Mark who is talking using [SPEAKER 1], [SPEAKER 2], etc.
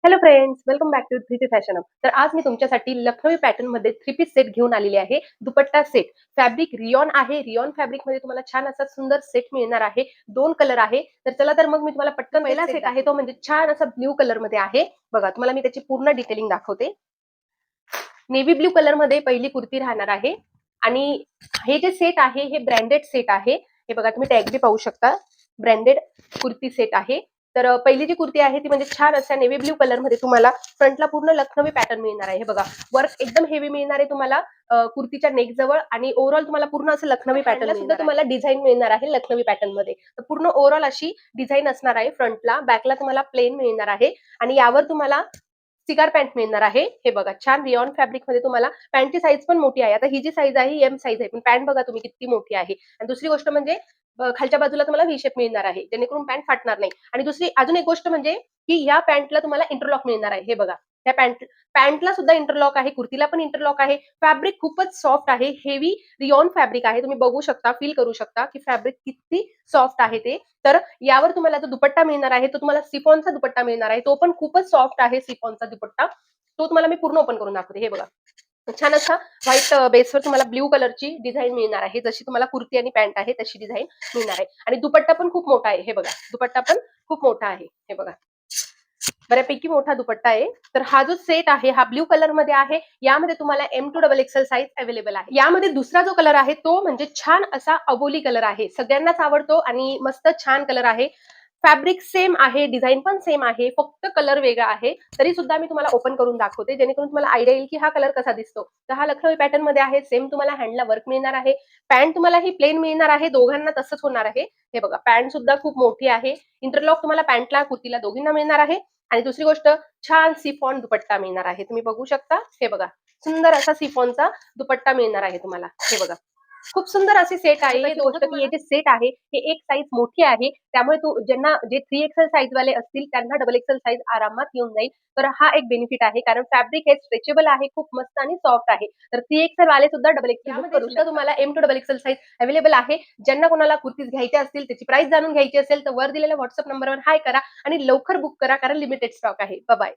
[SPEAKER 1] Hello friends, welcome back to three fashion up. तर आज मी तुमच्यासाठी लखनवी पॅटर्न मध्ये थ्री पीस सेट घेऊन आलेली आहे. दुपट्टा सेट, फॅब्रिक रियॉन आहे. रियॉन फॅब्रिक मध्ये तुम्हाला छान असा सुंदर सेट मिळणार आहे. दोन कलर आहे. तर चला तर मग मी तुम्हाला पटकन पहिला सेट आहे तो म्हणजे छान असा ब्ल्यू कलर मध्ये आहे. बघा तुम्हाला मी त्याची पूर्ण डिटेलिंग दाखवते. नेव्ही ब्ल्यू कलर मध्ये पहिली कुर्ती राहणार आहे आणि हे जे सेट आहे हे ब्रँडेड सेट आहे. हे बघा तुम्ही टॅग बी पाहू शकता. ब्रँडेड कुर्ती सेट आहे. तर पहिली जी कुर्ती आहे ती म्हणजे छान अशा नेव्ही ब्ल्यू कलर मध्ये तुम्हाला फ्रंटला पूर्ण लखनवी पॅटर्न मिळणार आहे. हे बघा वर्क एकदम हेवी मिळणार आहे तुम्हाला कुर्तीच्या नेक जवळ आणि ओव्हरऑल तुम्हाला पूर्ण असं लखनवी पॅटर्न सुद्धा तुम्हाला डिझाईन मिळणार आहे लखनवी पॅटर्न मध्ये. तर पूर्ण ओव्हरऑल अशी डिझाईन असणार आहे. फ्रंटला बॅकला तुम्हाला प्लेन मिळणार आहे आणि यावर तुम्हाला सिगार पॅन्ट मिळणार आहे. हे बघा छान रियॉन फॅब्रिक मध्ये तुम्हाला पॅन्टची साईज पण मोठी आहे. आता ही जी साईज आहे ही एम साईज आहे, पण पॅन्ट बघा तुम्ही किती मोठी आहे. आणि दुसरी गोष्ट म्हणजे खालच्या बाजूला तुम्हाला व्ही शेप मिळणार आहे, जेणेकरून पॅन्ट फाटणार नाही. आणि दुसरी अजून एक गोष्ट म्हणजे की या पॅन्टला तुम्हाला इंटरलॉक मिळणार आहे. हे बघा त्या पॅन्टला सुद्धा इंटरलॉक आहे, कुर्तीला पण इंटरलॉक आहे. फॅब्रिक खूपच सॉफ्ट आहे, हेवी रियॉन फॅब्रिक आहे. तुम्ही बघू शकता, फील करू शकता की फॅब्रिक किती सॉफ्ट आहे ते. तर यावर तुम्हाला जो दुपट्टा मिळणार आहे तो तुम्हाला सिफॉनचा दुपट्टा मिळणार आहे. तो पण खूपच सॉफ्ट आहे सिफॉनचा दुपट्टा. तो तुम्हाला मी पूर्ण ओपन करून दाखवते. हे बघा छान असा व्हाईट बेसवर तुम्हाला ब्ल्यू कलरची डिझाईन मिळणार आहे. जशी तुम्हाला कुर्ती आणि पॅन्ट आहे तशी डिझाईन मिळणार आहे. आणि दुपट्टा पण खूप मोठा आहे. हे बघा दुपट्टा पण खूप मोठा आहे. हे बघा बऱ्यापैकी मोठा दुपट्टा आहे. तर हा जो सेट आहे हा ब्ल्यू कलर मध्ये आहे. यामध्ये तुम्हाला M2 XL साईज अवेलेबल आहे. यामध्ये दुसरा जो कलर आहे तो म्हणजे छान असा अबोली कलर आहे. सगळ्यांनाच आवडतो आणि मस्त छान कलर आहे. फॅब्रिक सेम आहे, डिझाईन पण सेम आहे, फक्त कलर वेगळा आहे. तरी सुद्धा मी तुम्हाला ओपन करून दाखवते, जेणेकरून तुम्हाला आयडिया येईल की हा कलर कसा दिसतो. तर हा लखनवी पॅटर्न मध्ये आहे. सेम तुम्हाला हँडला वर्क मिळणार आहे. पॅन्ट तुम्हाला ही प्लेन मिळणार आहे. दोघांना तसंच होणार आहे. हे बघा पॅन्ट सुद्धा खूप मोठी आहे. इंटरलॉक तुम्हाला पॅन्टला कुर्तीला दोघींना मिळणार आहे. आणि दुसरी गोष्ट छान सिफॉन दुपट्टा मिळणार आहे. तुम्ही बघू शकता. हे बघा सुंदर असा सिफॉनचा दुपट्टा मिळणार आहे तुम्हाला. हे बघा खूप सुंदर असे सेट आहे. ही गोष्ट की हे जे सेट आहे हे एक साईज मोठी आहे. त्यामुळे ज्यांना जे 3XL साईज वाले असतील त्यांना XXL साईज आरामात येऊन जाईल. तर हा एक बेनिफिट आहे, कारण फॅब्रिक हे स्ट्रेचेबल आहे, खूप मस्त आणि सॉफ्ट आहे. तर 3XL वाले सुद्धा XXL बुक करू शकता. तुम्हाला M2 XL साईज अवेलेबल आहे. ज्यांना कोणाला कुर्तीज घ्यायच्या असतील, त्याची प्राइस जाणून घ्यायची असेल तर वर दिलेल्या व्हॉट्सअप नंबरवर हाय करा आणि लवकर बुक करा, कारण लिमिटेड स्टॉक आहे. बाय.